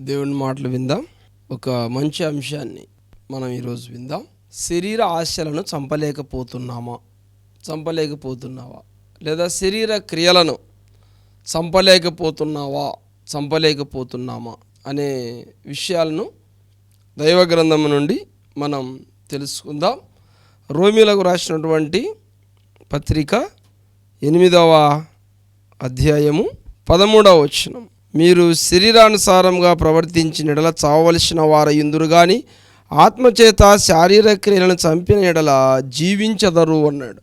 దేవుని మాటలు విందాం. ఒక మంచి అంశాన్ని మనం ఈరోజు విందాం. శరీర ఆశలను చంపలేకపోతున్నావా, లేదా శరీర క్రియలను చంపలేకపోతున్నామా అనే విషయాలను దైవ గ్రంథం నుండి మనం తెలుసుకుందాం. రోమీలకు రాసినటువంటి పత్రిక 8వ అధ్యాయము 13వ వచనం, మీరు శరీరానుసారంగా ప్రవర్తించిన ఎడల చావవలసిన వారయుందురు గాని ఆత్మచేత శారీరక క్రియలను చంపిన ఎడల జీవించెదరు అన్నాడు.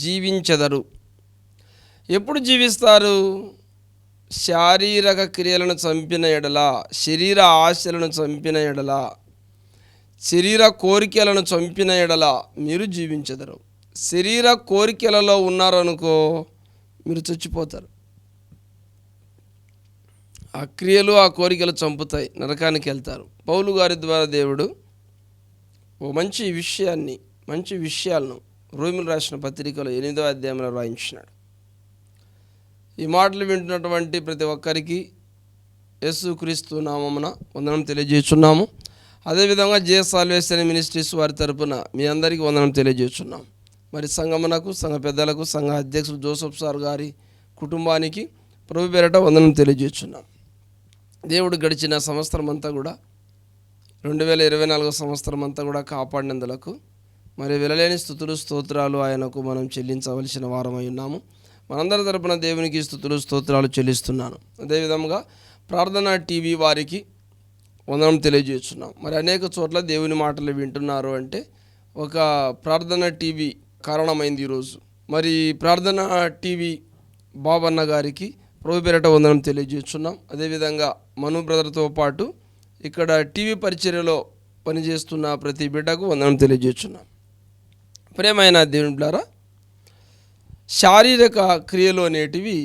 జీవించెదరు. ఎప్పుడు జీవిస్తారు? శారీరక క్రియలను చంపిన ఎడల, శరీర ఆశలను చంపిన ఎడల, శరీర కోరికలను చంపిన ఎడల మీరు జీవించెదరు. శరీర కోరికలలో ఉన్నారనుకో, మీరు చచ్చిపోతారు. ఆ క్రియలు, ఆ కోరికలు చంపుతాయి, నరకానికి వెళ్తారు. పౌలు గారి ద్వారా దేవుడు ఓ మంచి విషయాలను రోమీలు రాసిన పత్రికలో 8వ అధ్యాయంలో రాయించినాడు. ఈ మాటలు వింటున్నటువంటి ప్రతి ఒక్కరికి యేసుక్రీస్తు నామమున వందనం తెలియజేస్తున్నాము. అదేవిధంగా జేఎస్ సాల్వేషన్ మినిస్ట్రీస్ వారి తరపున మీ అందరికీ వందనం తెలియజేస్తున్నాం. మరి సంఘమునకు, సంఘ పెద్దలకు, సంఘ అధ్యక్షుడు జోసఫ్ సార్ గారి కుటుంబానికి ప్రభు పేరట వందనం తెలియజేస్తున్నాం. దేవుడు గడిచిన సంవత్సరం అంతా కూడా 2024 సంవత్సరం అంతా కూడా కాపాడినందులకు మరి వెలలేని స్తుతులు స్తోత్రాలు ఆయనకు మనం చెల్లించవలసిన వారమై ఉన్నాము. మనందరి తరపున దేవునికి స్తుతులు స్తోత్రాలు చెల్లిస్తున్నాను. అదేవిధంగా ప్రార్థనా టీవీ వారికి వందనం తెలియజేస్తున్నాం. మరి అనేక చోట్ల దేవుని మాటలు వింటున్నారు అంటే ఒక ప్రార్థనా టీవీ కారణమైంది ఈరోజు. మరి ప్రార్థనా టీవీ బాబన్న గారికి ప్రభు పేరట వందనం తెలియజేస్తున్నాం. అదేవిధంగా మను బ్రదర్తో పాటు ఇక్కడ టీవీ పరిచర్యలో పనిచేస్తున్న ప్రతి బిడ్డకు వందనం తెలియజేస్తున్నాం. ప్రేమైన దేవుని బిడ్డలారా, శారీరక క్రియలు అనేటివి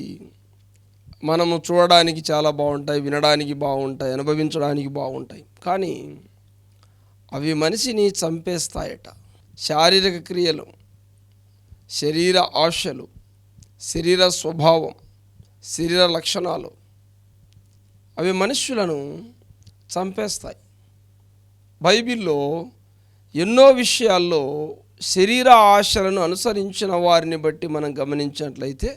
మనము చూడడానికి చాలా బాగుంటాయి, వినడానికి బాగుంటాయి, అనుభవించడానికి బాగుంటాయి. కానీ అవి మనిషిని చంపేస్తాయట. శారీరక క్రియలు, శరీర ఆశలు, శరీర స్వభావం, శరీర లక్షణాలు అవి మనుష్యులను చంపేస్తాయి. బైబిల్లో ఎన్నో విషయాల్లో శరీర ఆశలను అనుసరించిన వారిని బట్టి మనం గమనించినట్లయితే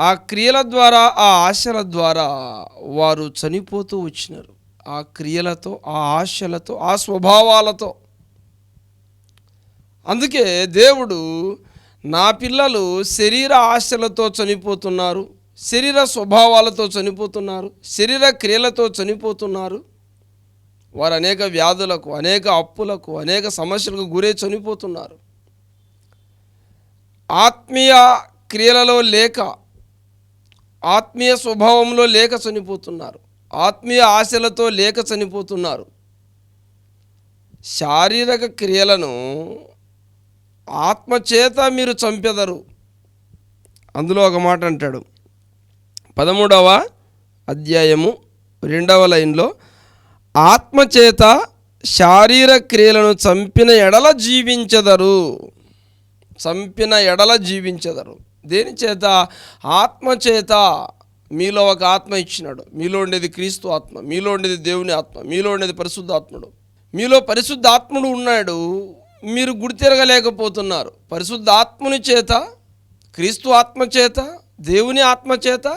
ఆ క్రియల ద్వారా, ఆ ఆశల ద్వారా వారు చనిపోతూ వచ్చినారు. ఆ క్రియలతో, ఆ ఆశలతో, ఆ స్వభావాలతో. అందుకే దేవుడు నా పిల్లలు శరీర ఆశలతో చనిపోతున్నారు, శరీర స్వభావాలతో చనిపోతున్నారు, శరీర క్రియలతో చనిపోతున్నారు, వారు అనేక వ్యాధులకు, అనేక అప్పులకు, అనేక సమస్యలకు గురై చనిపోతున్నారు. ఆత్మీయ క్రియలలో లేక, ఆత్మీయ స్వభావంలో లేక చనిపోతున్నారు, ఆత్మీయ ఆశలతో లేక చనిపోతున్నారు. శారీరక క్రియలను ఆత్మచేత మీరు చంపెదరు. అందులో ఒక మాట అంటాడు, 13వ అధ్యాయము 2వ లైన్లో, ఆత్మచేత శారీర క్రియలను చంపిన ఎడల జీవించెదరు. చంపిన ఎడల జీవించెదరు. దేని చేత? ఆత్మచేత. మీలో ఒక ఆత్మ ఇచ్చినాడు. మీలో ఉండేది క్రీస్తు ఆత్మ, మీలో ఉండేది దేవుని ఆత్మ, మీలో ఉండేది పరిశుద్ధాత్ముడు. మీలో పరిశుద్ధాత్ముడు ఉన్నాడు, మీరు గుర్తిరగలేకపోతున్నారు. పరిశుద్ధాత్ముని చేత, క్రీస్తు ఆత్మచేత, దేవుని ఆత్మచేత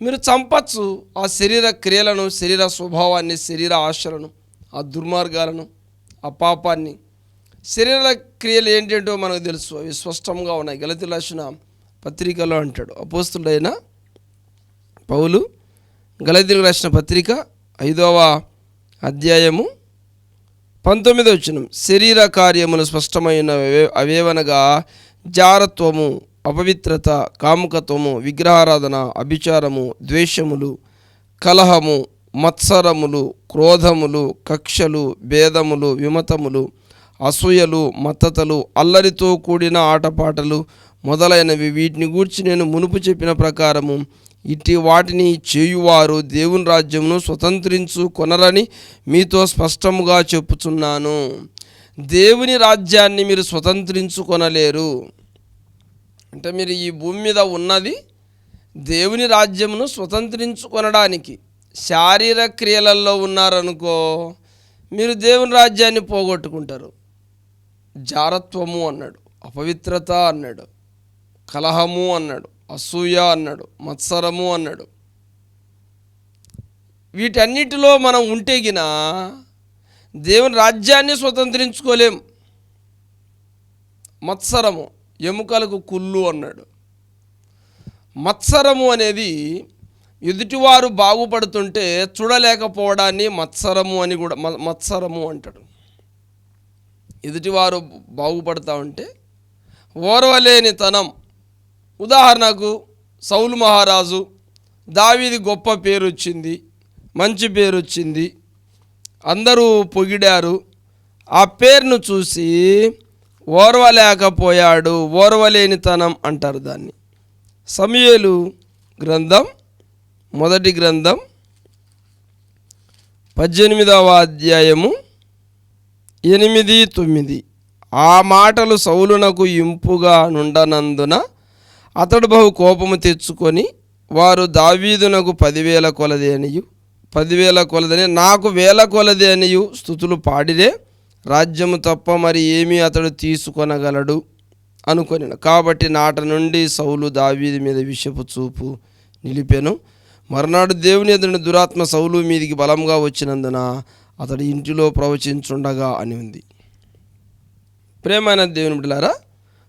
మీరు చంపచ్చు ఆ శరీర క్రియలను, శరీర స్వభావాన్ని, శరీర ఆశలను, ఆ దుర్మార్గాలను, ఆ పాపాన్ని. శరీర క్రియలు ఏంటంటో మనకు తెలుసు, అవి స్పష్టంగా ఉన్నాయి. గలతీయులకు రాసిన పత్రికలో అంటాడు అపోస్తుడైన పౌలు, గలతీయులకు రాసిన పత్రిక 5వ అధ్యాయము 19వ వచనం, శరీర కార్యములు స్పష్టమైన అవేవనగా జారత్వము, అపవిత్రత, కాముకత్వము, విగ్రహారాధన, అభిచారము, ద్వేషములు, కలహము, మత్సరములు, క్రోధములు, కక్షలు, భేదములు, విమతములు, అసూయలు, మత్తతలు, అల్లరితో కూడిన ఆటపాటలు మొదలైనవి. వీటిని గూర్చి నేను మునుపు చెప్పిన ప్రకారము ఇట్టి వాటిని చేయువారు దేవుని రాజ్యమును స్వతంత్రించుకొనరని మీతో స్పష్టముగా చెప్పుచున్నాను. దేవుని రాజ్యాన్ని మీరు స్వతంత్రించుకొనలేరు. అంటే మీరు ఈ భూమి మీద ఉన్నది దేవుని రాజ్యమును స్వతంత్రించుకొనడానికి శారీరక క్రియలలో ఉన్నారనుకో, మీరు దేవుని రాజ్యాన్ని పోగొట్టుకుంటారు. జారత్వము అన్నాడు, అపవిత్రత అన్నాడు, కలహము అన్నాడు, అసూయ అన్నాడు, మత్సరము అన్నాడు. వీటన్నిటిలో మనం ఉంటే గిన దేవుని రాజ్యాన్ని స్వతంత్రించుకోలేం. మత్సరము, ఎముకలకు కుళ్ళు అన్నాడు. మత్సరము అనేది ఎదుటివారు బాగుపడుతుంటే చూడలేకపోవడాన్ని మత్సరము అని కూడా మత్సరము అంటాడు. ఎదుటివారు బాగుపడతా ఉంటే ఓర్వలేని తనం. ఉదాహరణకు సౌలు మహారాజు, దావీదు గొప్ప పేరు వచ్చింది, మంచి పేరు వచ్చింది, అందరూ పొగిడారు. ఆ పేరును చూసి ఓర్వలేకపోయాడు, ఓర్వలేనితనం అంటారు దాన్ని. సమూయేలు గ్రంథం, మొదటి గ్రంథం 18వ అధ్యాయము 8-9. ఆ మాటలు సౌలునకు ఇంపుగా నుండనందున అతడు బహు కోపము తెచ్చుకొని, వారు దావీదునకు 10,000 కొలది అనియు 10,000 కొలదని నాకు 1,000 కొలది అనియు స్తుతులు పాడిరే, రాజ్యము తప్ప మరి ఏమీ అతడు తీసుకొనగలడు అనుకొనెను. కాబట్టి నాట నుండి సౌలు దావీదు మీద విషపు చూపు నిలిపెను. మరునాడు దేవుని ఎదుట దురాత్మ సౌలు మీదికి బలంగా వచ్చినందున అతడు ఇంటిలో ప్రవచించుండగా అని ఉంది. ప్రేమైన దేవుని బిడ్డలారా,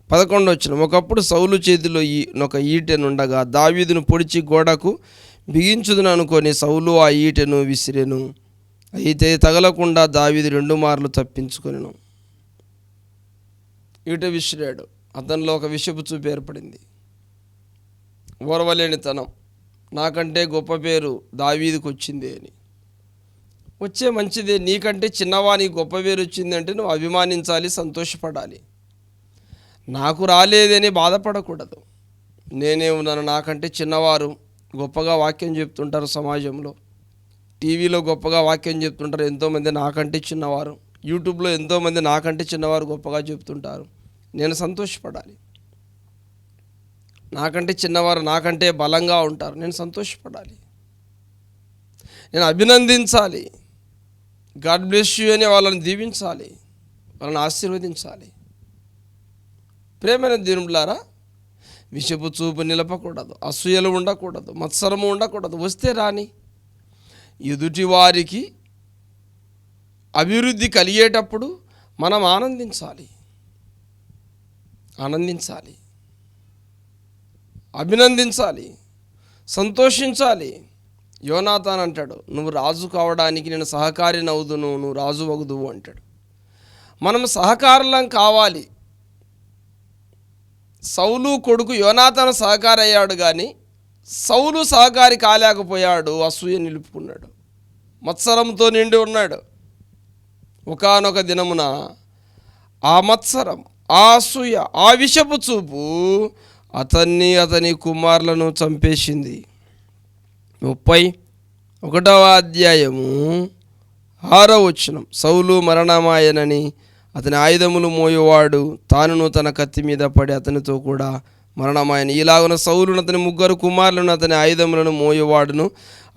11వ వచనం. ఒకప్పుడు సౌలు చేతిలో ఒక ఈటెనుండగా దావీదును పొడిచి గోడకు బిగించుదును అనుకొని సౌలు ఆ ఈటెను విసిరెను. అయితే తగలకుండా దావీదు 2 మార్లు తప్పించుకొనెను. ఈట విసిరాడు, అతనిలో ఒక విషపు చూపు ఏర్పడింది. ఓర్వలేనితనం, నాకంటే గొప్ప పేరు దావీదుకు వచ్చింది అని. వచ్చే మంచిదే, నీకంటే చిన్నవానికి గొప్ప పేరు వచ్చింది అంటే నువ్వు అభిమానించాలి, సంతోషపడాలి. నాకు రాలేదని బాధపడకూడదు. నేనే ఉన్నాను, నాకంటే చిన్నవారు గొప్పగా వాక్యం చెప్తుంటారు, సమాజంలో టీవీలో గొప్పగా వాక్యం చెప్తుంటారు ఎంతోమంది నాకంటే చిన్నవారు, యూట్యూబ్లో ఎంతోమంది నాకంటే చిన్నవారు గొప్పగా చెప్తుంటారు. నేను సంతోషపడాలి. నాకంటే చిన్నవారు నాకంటే బలంగా ఉంటారు, నేను సంతోషపడాలి, నేను అభినందించాలి. గాడ్ బ్లెస్ యూ అని వాళ్ళని దీవించాలి, వాళ్ళని ఆశీర్వదించాలి. ప్రేమైన దేవులారా, విషపు చూపు నిలపకూడదు, అసూయలు ఉండకూడదు, మత్సరము ఉండకూడదు. వస్తే రాని, ఎదుటి వారికి అభివృద్ధి కలిగేటప్పుడు మనం ఆనందించాలి, అభినందించాలి, సంతోషించాలి. యోనాతాన్ అంటాడు, నువ్వు రాజు కావడానికి నేను సహకారిని అవుదును, నువ్వు రాజు వగుదువు అంటాడు. మనం సహకారులం కావాలి. సౌలు కొడుకు యోనాతాను సహకారి అయ్యాడు, కానీ సౌలు సహకారి కాలేకపోయాడు. అసూయ నిలుపుకున్నాడు, మత్సరంతో నిండి ఉన్నాడు. ఒకానొక దినమున ఆ మత్సరం, ఆ అసూయ, ఆ విషపు చూపు అతని కుమారులను చంపేసింది. 31వ అధ్యాయము 6వ వచనం. సౌలు మరణమాయనని అతని ఆయుధములు మోయువాడు తానును తన కత్తి మీద పడి అతనితో కూడా మరణమాయన. ఇలాగున సౌలును అతని 3 కుమారులను అతని ఆయుధములను మోయువాడును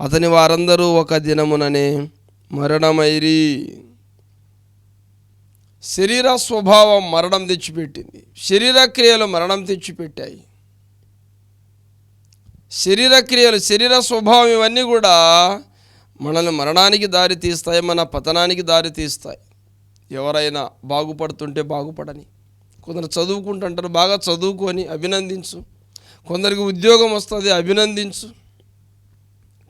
అతని వారందరూ ఒక దినముననే మరణమైరి. శరీర స్వభావం మరణం తెచ్చిపెట్టింది, శరీర క్రియలు మరణం తెచ్చిపెట్టాయి. శరీర క్రియలు, శరీర స్వభావం ఇవన్నీ కూడా మనల్ని మరణానికి దారి తీస్తాయి, మన పతనానికి దారి తీస్తాయి. ఎవరైనా బాగుపడుతుంటే బాగుపడని, కొందరు చదువుకుంటుంటారు, బాగా చదువుకొని అభినందించు. కొందరికి ఉద్యోగం వస్తుంది, అభినందించు,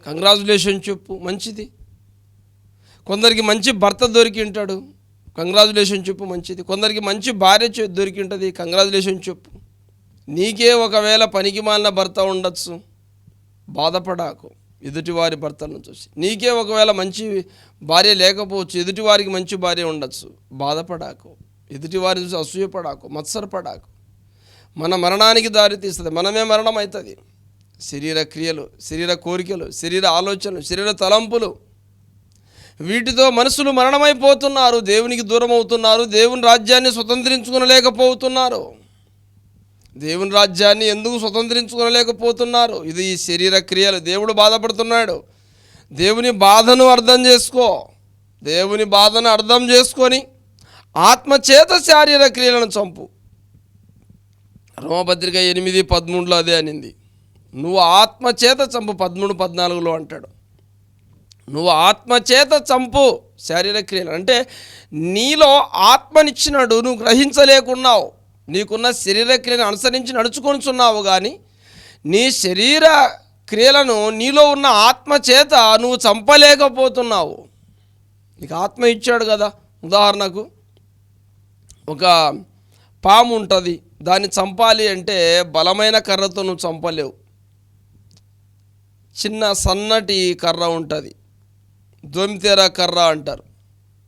కంగ్రాచులేషన్ చెప్పు, మంచిది. కొందరికి మంచి భర్త దొరికి ఉంటాడు, కంగ్రాచులేషన్ చెప్పు, మంచిది. కొందరికి మంచి భార్య దొరికి ఉంటుంది, కంగ్రాచులేషన్ చెప్పు. నీకే ఒకవేళ పనికి మాలిన భర్త ఉండొచ్చు, బాధపడాకు ఎదుటివారి భర్తలను చూసి. నీకే ఒకవేళ మంచి భార్య లేకపోవచ్చు, ఎదుటివారికి మంచి భార్య ఉండొచ్చు, బాధపడాకు. ఎదుటివారి చూసి అసూయపడాకు, మత్సరపడాకు. మన మరణానికి దారి తీస్తుంది, మనమే మరణం అవుతుంది. శరీర క్రియలు, శరీర కోరికలు, శరీర ఆలోచనలు, శరీర తలంపులు, వీటితో మనుషులు మరణమైపోతున్నారు, దేవునికి దూరం అవుతున్నారు, దేవుని రాజ్యాన్ని స్వతంత్రించుకోలేకపోతున్నారు. దేవుని రాజ్యాన్ని ఎందుకు స్వతంత్రించుకోలేకపోతున్నారు? ఇది ఈ శరీర క్రియలు. దేవుడు బాధపడుతున్నాడు. దేవుని బాధను అర్థం చేసుకో. దేవుని బాధను అర్థం చేసుకొని ఆత్మచేత శారీర క్రియలను చంపు. రోమపత్రిక 8:13 అదే అనింది. నువ్వు ఆత్మచేత చంపు. 13-14 అంటాడు, నువ్వు ఆత్మచేత చంపు శారీర క్రియలు. అంటే నీలో ఆత్మనిచ్చినాడు, నువ్వు గ్రహించలేకున్నావు. నీకున్న శరీర క్రియలను అనుసరించి నడుచుకొనిచున్నావు, కానీ నీ శరీర క్రియలను నీలో ఉన్న ఆత్మచేత నువ్వు చంపలేకపోతున్నావు. నీకు ఆత్మ ఇచ్చాడు కదా. ఉదాహరణకు ఒక పాము ఉంటుంది, దాన్ని చంపాలి అంటే బలమైన కర్రతో నువ్వు చంపలేవు. చిన్న సన్నటి కర్ర ఉంటుంది, దోమితెర కర్ర అంటారు.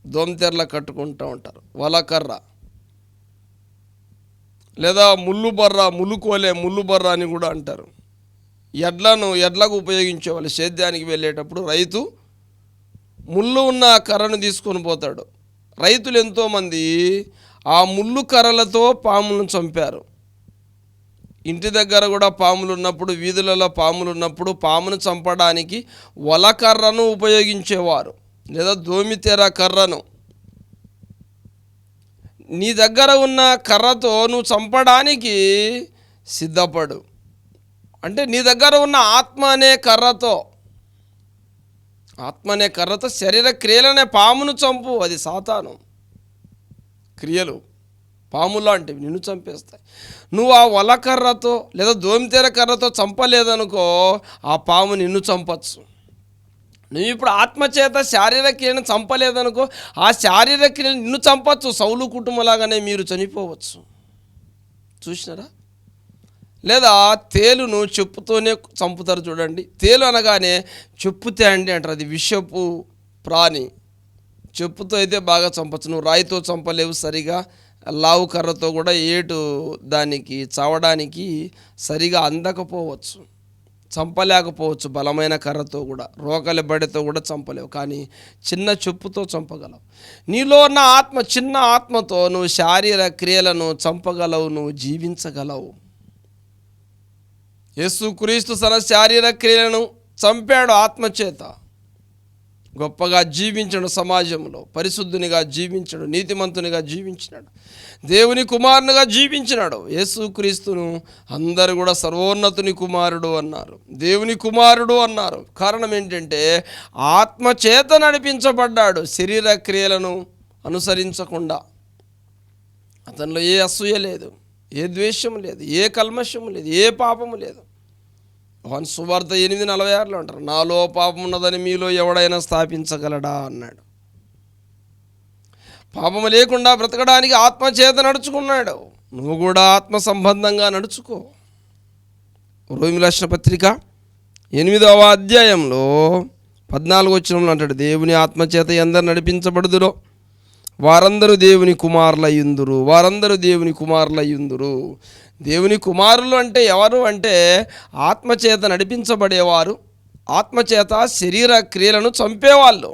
దోమితెరలా కట్టుకుంటూ ఉంటారు, వలకర్ర. లేదా ముల్లుబర్ర, ముల్లుబర్ర అని కూడా అంటారు. ఎడ్లకు ఉపయోగించేవాళ్ళు. సేద్యానికి వెళ్ళేటప్పుడు రైతు ముళ్ళు ఉన్న కర్రను తీసుకొని పోతాడు. రైతులు ఎంతోమంది ఆ ముళ్ళు కర్రలతో పాములను చంపారు. ఇంటి దగ్గర కూడా పాములు ఉన్నప్పుడు, వీధులలో పాములు ఉన్నప్పుడు పామును చంపడానికి వలకర్రను ఉపయోగించేవారు, లేదా దోమితెర కర్రను. నీ దగ్గర ఉన్న కర్రతో నువ్వు చంపడానికి సిద్ధపడు. అంటే నీ దగ్గర ఉన్న ఆత్మ అనే కర్రతో శరీర క్రియలనే పామును చంపు. అది సాతాను క్రియలు. పాము లాంటివి నిన్ను చంపేస్తాయి. నువ్వు ఆ వలకర్రతో లేదా దోమితెర కర్రతో చంపలేదనుకో, ఆ పాము నిన్ను చంపచ్చు. నువ్వు ఇప్పుడు ఆత్మచేత శారీరక క్రియను చంపలేదనుకో, ఆ శారీరక క్రియను నిన్ను చంపచ్చు. సౌలు కుటుంబంలాగానే మీరు చనిపోవచ్చు. చూసినారా? లేదా తేలును చెప్పుతోనే చంపుతారు చూడండి. తేలు అనగానే చెప్పుతే అండి అంటారు, అది విషపు ప్రాణి. చెప్పుతో అయితే బాగా చంపచ్చు. నువ్వు రాయితో చంపలేవు సరిగా. లావు కర్రతో కూడా ఏటు దానికి చావడానికి సరిగా అందకపోవచ్చు, చంపలేకపోవచ్చు. బలమైన కర్రతో కూడా, రోకలి బడితో కూడా చంపలేవు, కానీ చిన్న చెప్పుతో చంపగలవు. నీలో ఉన్న ఆత్మ, చిన్న ఆత్మతో నువ్వు శారీర క్రియలను చంపగలవు, నువ్వు జీవించగలవు. యేసుక్రీస్తు తన శారీర క్రియలను చంపాడు ఆత్మచేత. గొప్పగా జీవించడు, సమాజంలో పరిశుద్ధునిగా జీవించడు, నీతిమంతునిగా జీవించినాడు, దేవుని కుమారునిగా జీవించినాడు. యేసుక్రీస్తును అందరూ కూడా సర్వోన్నతుని కుమారుడు అన్నారు, దేవుని కుమారుడు అన్నారు. కారణం ఏంటంటే ఆత్మచేత నడిపించబడ్డాడు, శరీర క్రియలను అనుసరించకుండా. అతనిలో ఏ అసూయ లేదు, ఏ ద్వేషము లేదు, ఏ కల్మషము లేదు, ఏ పాపము లేదు. యోహాను సువార్త 8:46 అంటారు, నాలో పాపం ఉన్నదని మీలో ఎవడైనా స్థాపించగలడా అన్నాడు. పాపము లేకుండా బ్రతకడానికి ఆత్మచేత నడుచుకున్నాడు. నువ్వు కూడా ఆత్మ సంబంధంగా నడుచుకో. రోమీయులకు రాసిన పత్రిక 8వ అధ్యాయంలో 14వ వచనంలో అంటాడు, దేవుని ఆత్మచేత ఎందరు నడిపించబడుదురో వారందరూ దేవుని కుమారులయ్యుందురు, వారందరూ దేవుని కుమారులయ్యుందురు. దేవుని కుమారులు అంటే ఎవరు అంటే ఆత్మచేత నడిపించబడేవారు, ఆత్మచేత శరీర క్రియలను చంపేవాళ్ళు.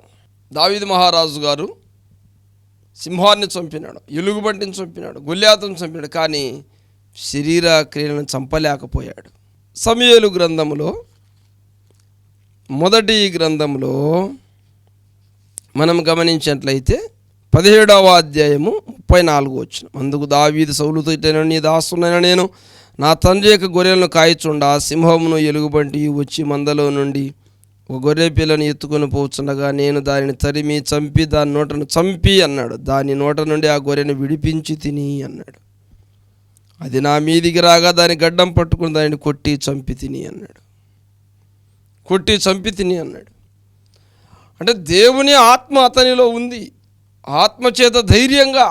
దావీదు మహారాజు గారు సింహాన్ని చంపినాడు, ఎలుగుబంటిని చంపినాడు, గొల్యాతును చంపినాడు, కానీ శరీర క్రియలను చంపలేకపోయాడు. సమూయేలు గ్రంథములో, మొదటి గ్రంథంలో మనం గమనించినట్లయితే 17వ అధ్యాయము 34వ వచనం, అందుకు దావీదు సౌలుతో ఇట్లనెను, నీ దాసునైన నేను నా తండ్రి యొక్క గొర్రెలను కాయచుండా సింహమును ఎలుగుబంటి వచ్చి మందలో నుండి ఒక గొర్రె పిల్లను ఎత్తుకొని పోచుండగా నేను దానిని తరిమి చంపి దాని నోటను చంపి అన్నాడు, దాని నోట నుండి ఆ గొర్రెను విడిపించి తిని అన్నాడు. అది నా మీదికి రాగా దాని గడ్డం పట్టుకుని దానిని కొట్టి చంపి తిని అన్నాడు. కొట్టి చంపి తిని అన్నాడు. అంటే దేవుని ఆత్మ అతనిలో ఉంది. ఆత్మచేత ధైర్యంగా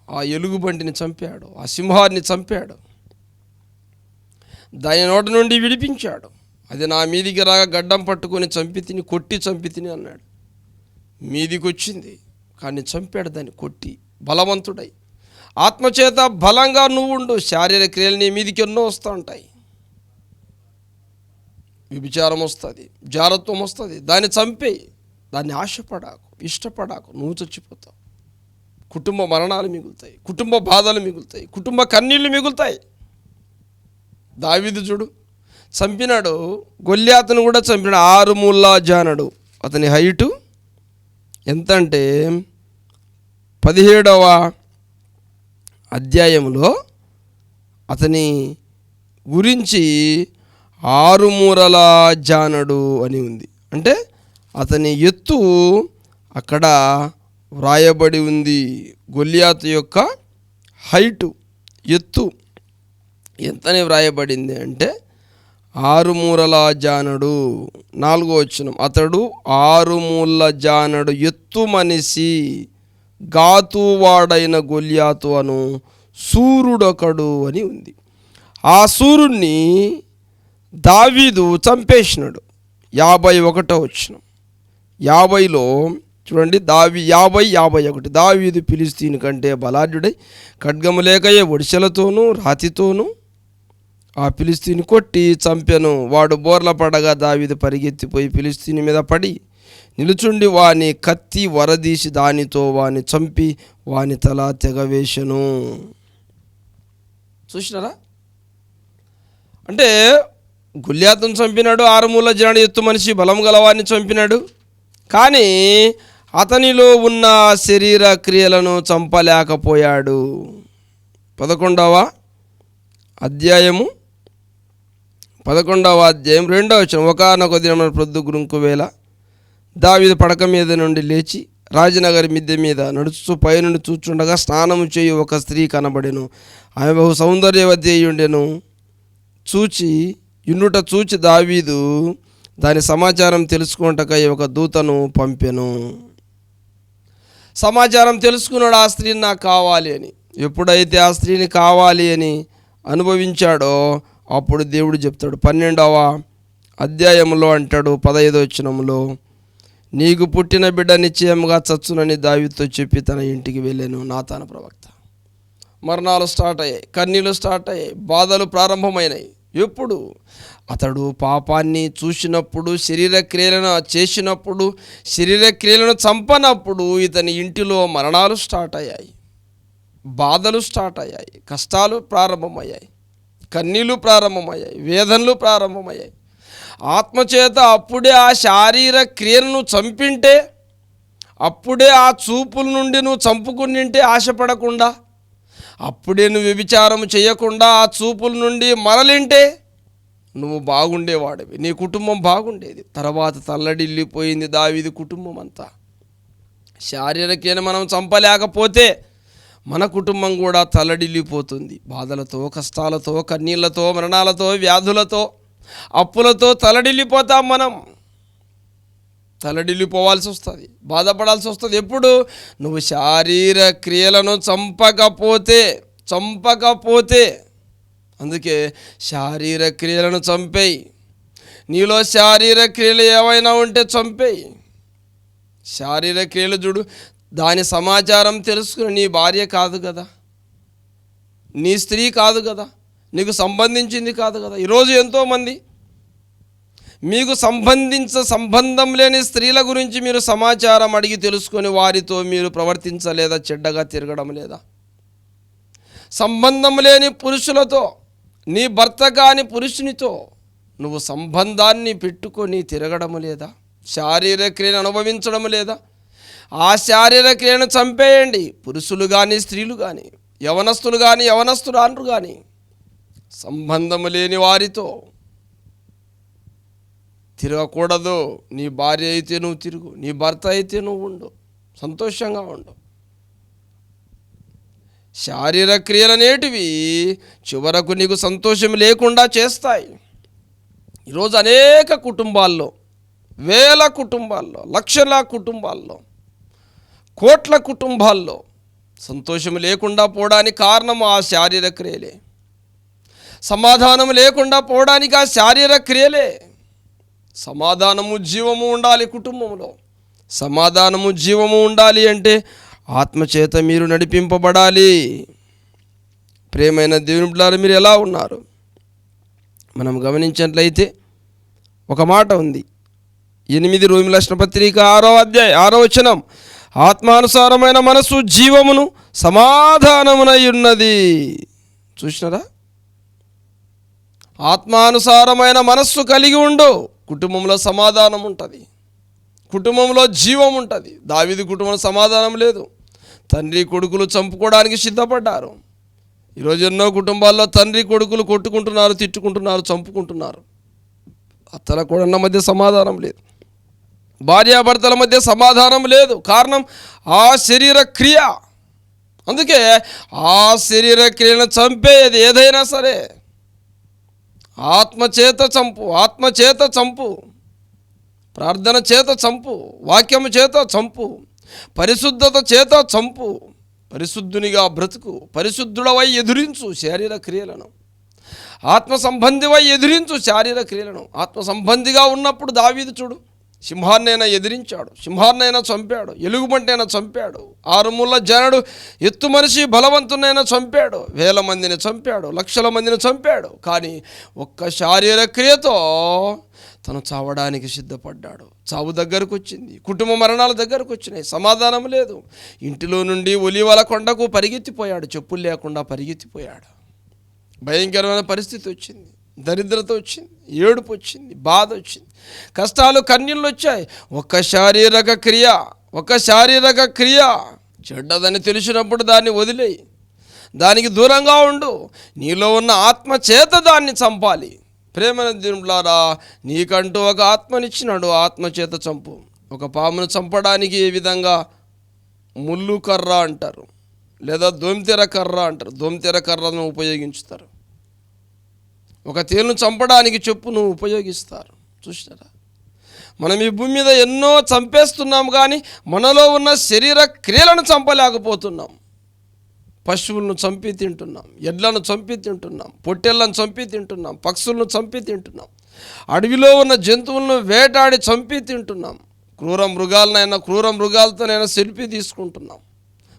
ఆ ఎలుగుబంటిని చంపాడు, ఆ సింహాన్ని చంపాడు, దాని నోట నుండి విడిపించాడు. అది నా మీదికి రాగా గడ్డం పట్టుకొని చంపి తిని, కొట్టి చంపి తిని అన్నాడు. మీదికి వచ్చింది కానీ చంపాడు దాన్ని కొట్టి, బలవంతుడై. ఆత్మచేత బలంగా నువ్వు ఉండు. శారీరక క్రియలు నీ మీదికి ఎన్నో వస్తూ ఉంటాయి. విభిచారం వస్తుంది, జారత్వం వస్తుంది, దాన్ని చంపేయి. దాన్ని ఆశపడాకు, ఇష్టపడాకు, నువ్వు చచ్చిపోతావు. కుటుంబ మరణాలు మిగులుతాయి, కుటుంబ బాధలు మిగులుతాయి, కుటుంబ కన్నీళ్ళు మిగులుతాయి. దావీదు చూడు చంపినాడు, గొల్యాతును కూడా చంపినాడు. 6 మూళ్ళ జానడు. అతని హైటు ఎంత అంటే 17వ అధ్యాయంలో అతని గురించి 6 మూరల జానడు అని ఉంది. అంటే అతని ఎత్తు అక్కడ వ్రాయబడి ఉంది. గొల్యాతు యొక్క హైటు, ఎత్తు ఎంతని వ్రాయబడింది అంటే 6 మూరల జానడు. 4వ వచనం, అతడు 6 మూళ్ళ జానడు ఎత్తు మనిషి, గాతువాడైన గొల్యాతు అను సూర్యుడొకడు అని ఉంది. ఆ సూర్యుడిని దావీదు చంపేసినాడు. 51వ వచనం, 50లో చూడండి, 50:51, దావీదు ఫిలిష్తీయుని కంటే బలాఢ్యుడై ఖడ్గము లేకయే ఒడిసెలతోనూ రాతితోనూ ఆ ఫిలిష్తీయుని కొట్టి చంపెను. వాడు బోర్ల పడగా దావీదు పరిగెత్తిపోయి ఫిలిష్తీయుని మీద పడి నిలుచుండి వాని కత్తి వరదీసి దానితో వాని చంపి వాని తల తెగవేశను. చూసినారా? అంటే గొల్యాతును చంపినాడు, 6 మూళ్ళ జానడు ఎత్తు మనిషి, బలం గలవాన్ని చంపినాడు. కానీ అతనిలో ఉన్న శరీర క్రియలను చంపలేకపోయాడు. 11వ అధ్యాయము 2వ వచనం, ఒకానొక దినమున ప్రొద్దుగుంకు వేళ దావీదు పడక మీద నుండి లేచి రాజనగరి మిద్దె మీద నడుచు పైనుండి చూచుండగా స్నానము చేయు ఒక స్త్రీ కనబడెను. ఆమె బహు సౌందర్యవతి అయ్యుండెను. చూచి దావీదు దాని సమాచారం తెలుసుకుంటకై ఒక దూతను పంపెను. సమాచారం తెలుసుకున్నాడు, ఆ స్త్రీని నాకు కావాలి అని. ఎప్పుడైతే ఆ స్త్రీని కావాలి అని అనుభవించాడో అప్పుడు దేవుడు చెప్తాడు. 12వ అధ్యాయంలో అంటాడు, 15వ వచనంలో, నీకు పుట్టిన బిడ్డ నిశ్చయముగా చచ్చునని దావీదుతో చెప్పి తన ఇంటికి వెళ్ళాను. నాతాను ప్రవక్త. మరణాలు స్టార్ట్ అయ్యాయి, కన్నీళ్ళు స్టార్ట్ అయ్యాయి, బాధలు ప్రారంభమైనాయి. ఎప్పుడు? అతడు పాపాన్ని చూసినప్పుడు, శరీర క్రియలను చేసినప్పుడు, శరీర క్రియలను చంపనప్పుడు ఇతని ఇంటిలో మరణాలు స్టార్ట్ అయ్యాయి, బాధలు స్టార్ట్ అయ్యాయి, కష్టాలు ప్రారంభమయ్యాయి, కన్నీళ్ళు ప్రారంభమయ్యాయి, వేదనలు ప్రారంభమయ్యాయి. ఆత్మచేత అప్పుడే ఆ శారీర క్రియలను చంపింటే, అప్పుడే ఆ చూపుల నుండి నువ్వు చంపుకునింటే ఆశపడకుండా, అప్పుడే నువ్వు వ్యభిచారం చేయకుండా ఆ చూపుల నుండి మరలింటే నువ్వు బాగుండేవాడివి, నీ కుటుంబం బాగుండేది. తర్వాత తల్లడిల్లిపోయింది దావీదు కుటుంబం అంతా. శారీరకేన మనం చంపలేకపోతే మన కుటుంబం కూడా తల్లడిల్లిపోతుంది. బాధలతో, కష్టాలతో, కన్నీళ్లతో, మరణాలతో, వ్యాధులతో, అప్పులతో తల్లడిల్లిపోతాం. మనం తల్లడిల్లిపోవాల్సి వస్తుంది, బాధపడాల్సి వస్తుంది. ఎప్పుడు? నువ్వు శారీర క్రియలను చంపకపోతే. అందుకే శారీర క్రియలను చంపేయి. నీలో శారీర క్రియలు ఏవైనా ఉంటే చంపేయి. శారీర క్రియలు చూడు, దాని సమాచారం తెలుసుకుని, నీ భార్య కాదు కదా, నీ స్త్రీ కాదు కదా, నీకు సంబంధించింది కాదు కదా. ఈరోజు ఎంతోమంది మీకు సంబంధం లేని స్త్రీల గురించి మీరు సమాచారం అడిగి తెలుసుకొని వారితో మీరు ప్రవర్తించలేదా? చెడ్డగా తిరగడం లేదా? సంబంధం లేని పురుషులతో, నీ భర్త కాని పురుషునితో నువ్వు సంబంధాన్ని పెట్టుకొని తిరగడం లేదా? శారీరక క్రియను అనుభవించడం లేదా? ఆ శారీరక క్రియను చంపేయండి. పురుషులు కానీ, స్త్రీలు కానీ, యవనస్తులు కానీ, యవనస్తురాండ్రు కానీ, సంబంధము లేని వారితో తిరగకూడదు. నీ భార్య అయితే నువ్వు తిరుగు, నీ భర్త అయితే నువ్వు ఉండు, సంతోషంగా ఉండు. శారీరక క్రియలనేటివి చివరకు నీకు సంతోషం లేకుండా చేస్తాయి. ఈరోజు అనేక కుటుంబాల్లో, వేల కుటుంబాల్లో, లక్షల కుటుంబాల్లో, కోట్ల కుటుంబాల్లో సంతోషం లేకుండా పోవడానికి కారణం ఆ శారీరక క్రియలే. సమాధానం లేకుండా పోవడానికి ఆ శారీరక క్రియలే. సమాధానము, జీవము ఉండాలి కుటుంబంలో. సమాధానము, జీవము ఉండాలి అంటే ఆత్మచేత మీరు నడిపింపబడాలి. ప్రియమైన దేవుని బిడ్డలారా, మీరు ఎలా ఉన్నారు? మనం గమనించినట్లయితే ఒక మాట ఉంది. 8 రోమీయుల రాసిన పత్రిక 6వ అధ్యాయం 6వ వచనం, ఆత్మానుసారమైన మనసు జీవమును సమాధానమునై ఉన్నది. చూసినారా? ఆత్మానుసారమైన మనస్సు కలిగి ఉండు, కుటుంబంలో సమాధానం ఉంటుంది, కుటుంబంలో జీవం ఉంటుంది. దావీదు కుటుంబంలో సమాధానం లేదు. తండ్రి కొడుకులు చంపుకోవడానికి సిద్ధపడ్డారు. ఈరోజు ఎన్నో కుటుంబాల్లో తండ్రి కొడుకులు కొట్టుకుంటున్నారు, తిట్టుకుంటున్నారు, చంపుకుంటున్నారు. అత్తల కోడళ్ళ మధ్య సమాధానం లేదు, భార్యాభర్తల మధ్య సమాధానం లేదు. కారణం ఆ శరీర క్రియ. అందుకే ఆ శరీర క్రియను చంపేది ఏదైనా సరే ఆత్మచేత చంపు, ఆత్మచేత చంపు, ప్రార్థన చేత చంపు, వాక్యము చేత చంపు, పరిశుద్ధత చేత చంపు, పరిశుద్ధునిగా బ్రతుకు, పరిశుద్ధుడవై ఎదురించు శరీర క్రియలను, ఆత్మ సంబంధివై ఎదిరించు శారీర క్రియలను. ఆత్మ సంబంధిగా ఉన్నప్పుడు దావీదు చూడు, సింహాన్నైనా ఎదిరించాడు, సింహాన్నైనా చంపాడు, ఎలుగుబంటైనా చంపాడు, 6 ముళ్ళ జనడు ఎత్తు మనిషి బలవంతునైనా చంపాడు, 1000 మందిని చంపాడు, లక్షల మందిని చంపాడు. కానీ ఒక్క శారీర క్రియతో తను చావడానికి సిద్ధపడ్డాడు. చావు దగ్గరకు వచ్చింది, కుటుంబ మరణాల దగ్గరకు వచ్చినాయి, సమాధానం లేదు. ఇంటిలో నుండి ఒలీవల కొండకు పరిగెత్తిపోయాడు, చెప్పులు లేకుండా పరిగెత్తిపోయాడు. భయంకరమైన పరిస్థితి వచ్చింది, దరిద్రత వచ్చింది, ఏడుపు వచ్చింది, బాధ వచ్చింది, కష్టాలు కన్నీళ్ళు వచ్చాయి. ఒక శారీరక క్రియ చెడ్డదని తెలిసినప్పుడు దాన్ని వదిలేయి, దానికి దూరంగా ఉండు. నీలో ఉన్న ఆత్మ చేత దాన్ని చంపాలి. ప్రేమ దేవులారా, నీకంటూ ఒక ఆత్మనిచ్చినాడు, ఆత్మ చేత చంపు. ఒక పామును చంపడానికి ఏ విధంగా ముళ్ళు కర్ర అంటారు, లేదా దోమతెర కర్ర అంటారు, దోమతెర కర్రను ఉపయోగించుతారు. ఒక తేలును చంపడానికి చెప్పును ఉపయోగిస్తారు. చూసినారా? మనం ఈ భూమి మీద ఎన్నో చంపేస్తున్నాం, కానీ మనలో ఉన్న శరీర క్రియలను చంపలేకపోతున్నాం. పశువులను చంపి తింటున్నాం, ఎడ్లను చంపి తింటున్నాం, పొట్టెళ్లను చంపి తింటున్నాం, పక్షులను చంపి తింటున్నాం, అడవిలో ఉన్న జంతువులను వేటాడి చంపి తింటున్నాం. క్రూర మృగాలతోనైనా సెల్ఫీ తీసుకుంటున్నాం,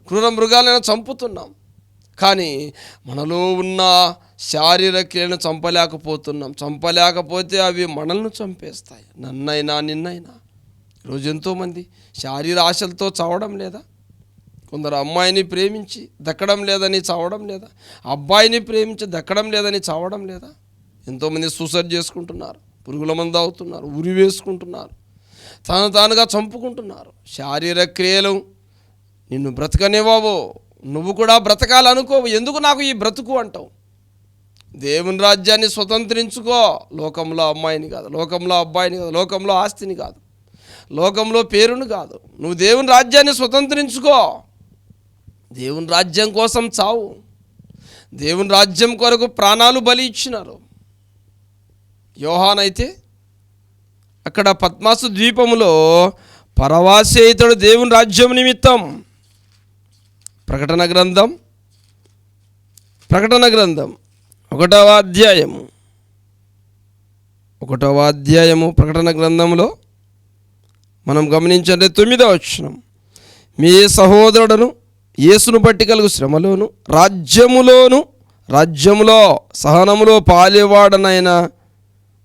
క్రూర మృగాలైనా చంపుతున్నాం. కానీ మనలో ఉన్న శారీరక క్రియలను చంపలేకపోతే అవి మనల్ని చంపేస్తాయి, నన్నైనా నిన్నైనా. ఈరోజు ఎంతోమంది శారీర ఆశలతో చావడం లేదా? కొందరు అమ్మాయిని ప్రేమించి దక్కడం లేదని చావడం లేదా? అబ్బాయిని ప్రేమించి దక్కడం లేదని చావడం లేదా? ఎంతోమంది సూసైడ్ చేసుకుంటున్నారు, పురుగుల మందు అవుతున్నారు, ఉరి వేసుకుంటున్నారు, తానుగా చంపుకుంటున్నారు. శారీరక క్రియలు నిన్ను బ్రతకనివ్వవు, నువ్వు కూడా బ్రతకాలనుకోవు. ఎందుకు నాకు ఈ బ్రతుకు అంటావు? దేవుని రాజ్యాన్ని స్వతంత్రించుకో. లోకంలో అమ్మాయిని కాదు, లోకంలో అబ్బాయిని కాదు, లోకంలో ఆస్తిని కాదు, లోకంలో పేరును కాదు. నువ్వు దేవుని రాజ్యాన్ని స్వతంత్రించుకో. దేవుని రాజ్యం కోసం చావు. దేవుని రాజ్యం కొరకు ప్రాణాలు బలి ఇచ్చినారు. యోహాన్ అయితే అక్కడ పద్మాసు ద్వీపములో పరవాసి ఇతడు దేవుని రాజ్యం నిమిత్తం. ప్రకటన గ్రంథం 1వ అధ్యాయము ప్రకటన గ్రంథంలో మనం గమనించండి 9వ వచనం. మీ సహోదరుడును యేసును బట్టి కలుగు శ్రమలోను రాజ్యములో సహనములో పాలేవాడనైన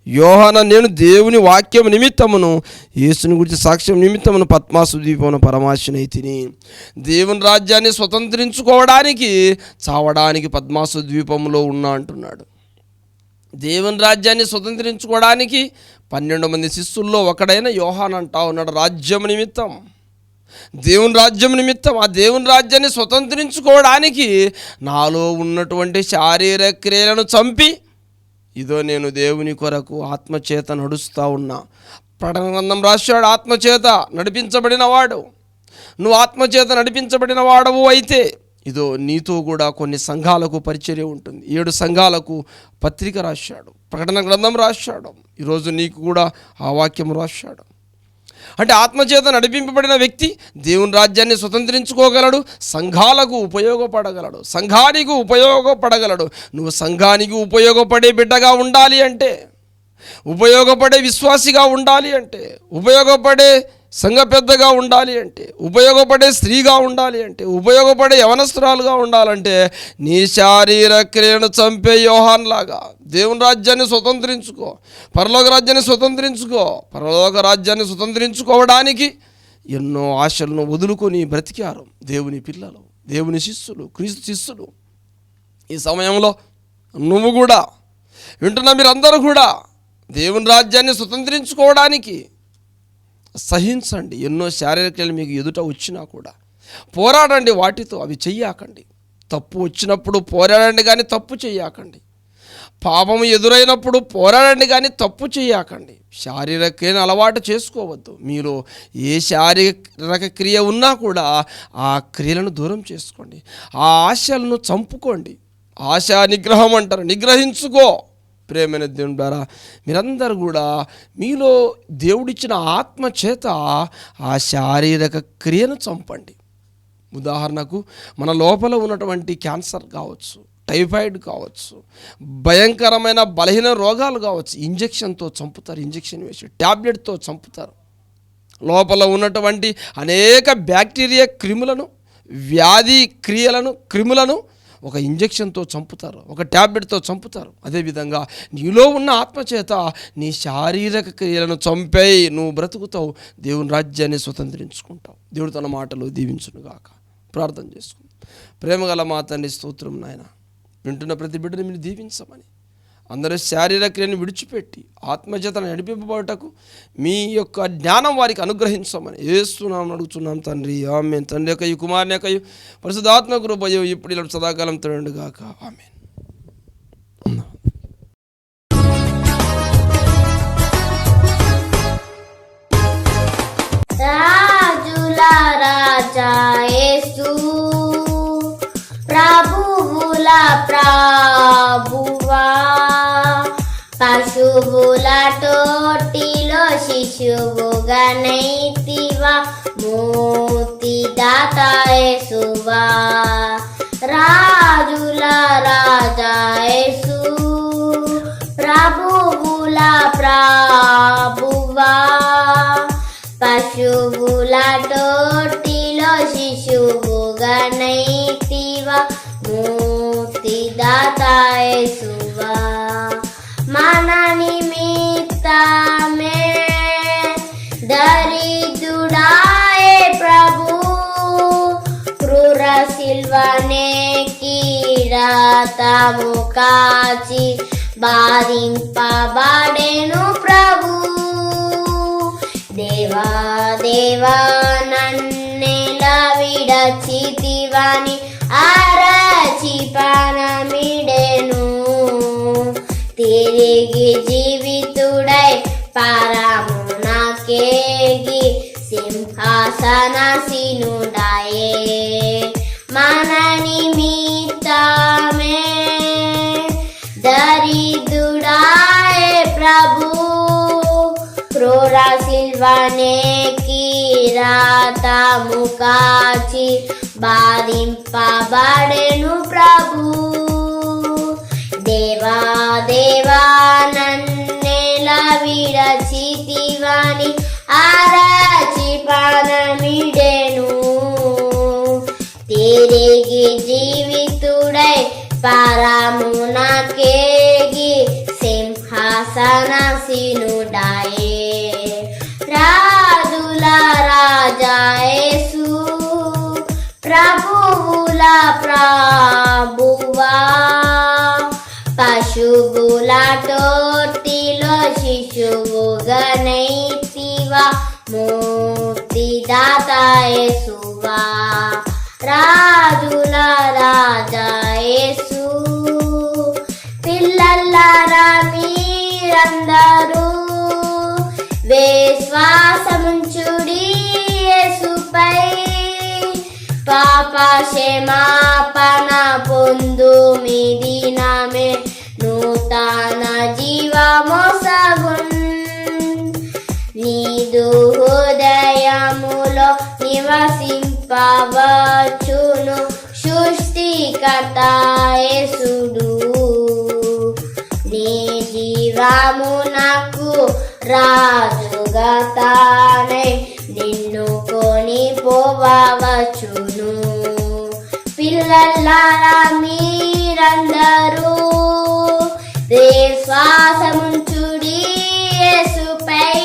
యోహాన నేను దేవుని వాక్యం నిమిత్తమును యేసుని గురించి సాక్ష్యం నిమిత్తమును పద్మాసు ద్వీపమున పరమాశనై తిని. దేవుని రాజ్యాన్ని స్వతంత్రించుకోవడానికి చావడానికి పద్మాసు ద్వీపంలో ఉన్నా అంటున్నాడు. దేవుని రాజ్యాన్ని స్వతంత్రించుకోవడానికి 12 మంది శిష్యుల్లో ఒకడైన యోహాన్ అంటా ఉన్నాడు. రాజ్యం నిమిత్తం, దేవుని రాజ్యం నిమిత్తం, ఆ దేవుని రాజ్యాన్ని స్వతంత్రించుకోవడానికి నాలో ఉన్నటువంటి శారీరక క్రియలను చంపి, ఇదో నేను దేవుని కొరకు ఆత్మచేత నడుస్తూ ఉన్నా. ప్రకటన గ్రంథం రాశాడు, ఆత్మచేత నడిపించబడిన వాడు. నువ్వు ఆత్మచేత నడిపించబడిన వాడవు అయితే ఇదో నీతో కూడా కొన్ని సంఘాలకు పరిచర్య ఉంటుంది. 7 సంఘాలకు పత్రిక రాశాడు, ప్రకటన గ్రంథం రాశాడు. ఈరోజు నీకు కూడా ఆ వాక్యం రాశాడు. అంటే ఆత్మచేత నడిపింపబడిన వ్యక్తి దేవుని రాజ్యాన్ని స్వతంత్రించుకోగలడు, సంఘాలకు ఉపయోగపడగలడు, సంఘానికి ఉపయోగపడగలడు. నువ్వు సంఘానికి ఉపయోగపడే బిడ్డగా ఉండాలి అంటే, ఉపయోగపడే విశ్వాసిగా ఉండాలి అంటే, ఉపయోగపడే సంఘ పెద్దగా ఉండాలి అంటే, ఉపయోగపడే స్త్రీగా ఉండాలి అంటే, ఉపయోగపడే యవనస్తురాలుగా ఉండాలంటే నీ శారీరక క్రియను చంపే యోహాన్ లాగా దేవుని రాజ్యాన్ని స్వతంత్రించుకో. పరలోక రాజ్యాన్ని స్వతంత్రించుకో. పరలోక రాజ్యాన్ని స్వతంత్రించుకోవడానికి ఎన్నో ఆశలను వదులుకొని బ్రతికారు దేవుని పిల్లలు, దేవుని శిష్యులు, క్రీస్తు శిష్యులు. ఈ సమయంలో నువ్వు కూడా వింటున్న మీరందరూ కూడా దేవుని రాజ్యాన్ని స్వతంత్రించుకోవడానికి సహించండి. ఎన్నో శారీరక క్రియలు మీకు ఎదుట వచ్చినా కూడా పోరాడండి వాటితో, అవి చెయ్యకండి. తప్పు వచ్చినప్పుడు పోరాడండి కానీ తప్పు చెయ్యకండి. పాపము ఎదురైనప్పుడు పోరాడండి కానీ తప్పు చేయకండి. శారీరక అలవాటు చేసుకోవద్దు. మీరు ఏ శారీరక క్రియ ఉన్నా కూడా ఆ క్రియలను దూరం చేసుకోండి. ఆ ఆశలను చంపుకోండి. ఆశా నిగ్రహం అంటారు, నిగ్రహించుకో. ప్రేమైన దేవుని ద్వారా మీరందరూ కూడా మీలో దేవుడిచ్చిన ఆత్మ చేత ఆ శారీరక క్రియను చంపండి. ఉదాహరణకు మన లోపల ఉన్నటువంటి క్యాన్సర్ కావచ్చు, టైఫాయిడ్ కావచ్చు, భయంకరమైన బలహీన రోగాలు కావచ్చు, ఇంజెక్షన్తో చంపుతారు. ఇంజెక్షన్ వేసి ట్యాబ్లెట్తో చంపుతారు. లోపల ఉన్నటువంటి అనేక బ్యాక్టీరియా క్రిములను, వ్యాధి క్రిములను ఒక ఇంజెక్షన్తో చంపుతారు, ఒక ట్యాబ్లెట్తో చంపుతారు. అదేవిధంగా నీలో ఉన్న ఆత్మచేత నీ శారీరక క్రియలను చంపేయి, నువ్వు బ్రతుకుతావు, దేవుని రాజ్యాన్ని స్వతంత్రించుకుంటావు. దేవుడు తన మాటలు దీవించునుగాక. ప్రార్థన చేసుకుందాం. ప్రేమగల మా తండ్రి, స్తోత్రం నాయన. వింటున్న ప్రతి బిడ్డని మీరు దీవించమని, అందరూ శారీరక క్రియను విడిచిపెట్టి ఆత్మచేతను నడిపింపబడటకు మీ యొక్క జ్ఞానం వారికి అనుగ్రహించమని యేసునామమున అడుగుతున్నాం తండ్రి, ఆమేన్. తండ్రి యొక్క కుమారుని యొక్క పరిశుద్ధాత్మ కృపయు ఇప్పుడు ఇలా సదాకాలం తోడుగాక, ఆమేన్. రాజుల రాజా యేసు, ప్రభువుల ప్రభువా, పశువుల తోటిలో శిశువుగా నైతివా, ముక్తిదాత యేసువా. రాజుల రాజా యేసు, ప్రభువుల ప్రభువా, పశువుల తోటిలో శిశువుగా నైతివా, ముక్తిదాత యేసువా. మన నిమిత్తమే దరిద్రుడాయే ప్రభు, క్రూర శిల్వనే కిరీటము కాచి బాధింపబడెను ప్రభు. దేవా దేవా నన్నెలా విడచితివని అరచి ప్రాణమిడెను, తిరిగి జీవితుడై పరమునకేగి సింహాసనాసీనుడాయే. మన నిమిత్తమే దరిద్రుడాయే ప్రభు, క్రూర శిల్వనే కిరీటము కాచి బాధింపబడెను ప్రభు. దేవా దేవా నన్నెలా విడచితివని అరచి ప్రాణమిడెను, తిరిగి జీవితుడై పరమునకేగి సింహాసనాసీనుడాయే. రాజుల రాజా యేసు, ప్రభువుల ప్రభువా, పశువుల తోటిలో శిశువుగా నైతివా, ముక్తిదాత యేసువా. రాజుల రాజా యేసు, పిల్లలారా మీరందరూ విశ్వాసముంచుడి యేసుపై, పాప క్షమాపణ పొందు మీ దినమే నూతన జీవమొసగున్. నీదు హృదయములో నివసింపవచ్చును సృష్టికర్త యేసుడు. నీ జీవమునకు రాజుగా తానై నిన్ను కొనిపోవచ్చును. పిల్లలారా మీరందరూ విశ్వాసముంచుడి యేసుపై,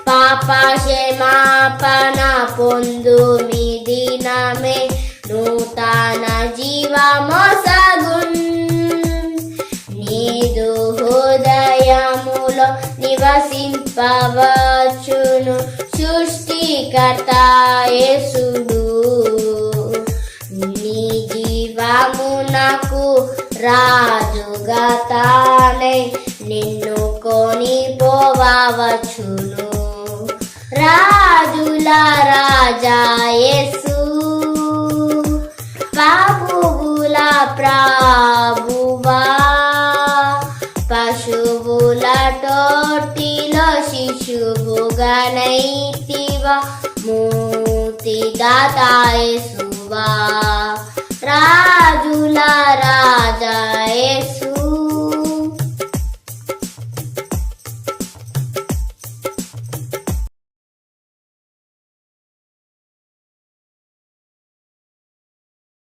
పాప క్షమాపణ పొందు మీ దినమే నూతన జీవమొసగున్. నీదు నివసింపవచ్చును సృష్టికర్త యేసుడు. నీ జీవమునకు రాజుగా తానై నిన్ను కొనిపోవచ్చును. రాజుల రాజా యేసు, ప్రభువుల ప్రభువా, పశువుల తోటిలో శిశువుగా నైతివా, ముక్తిదాత యేసు.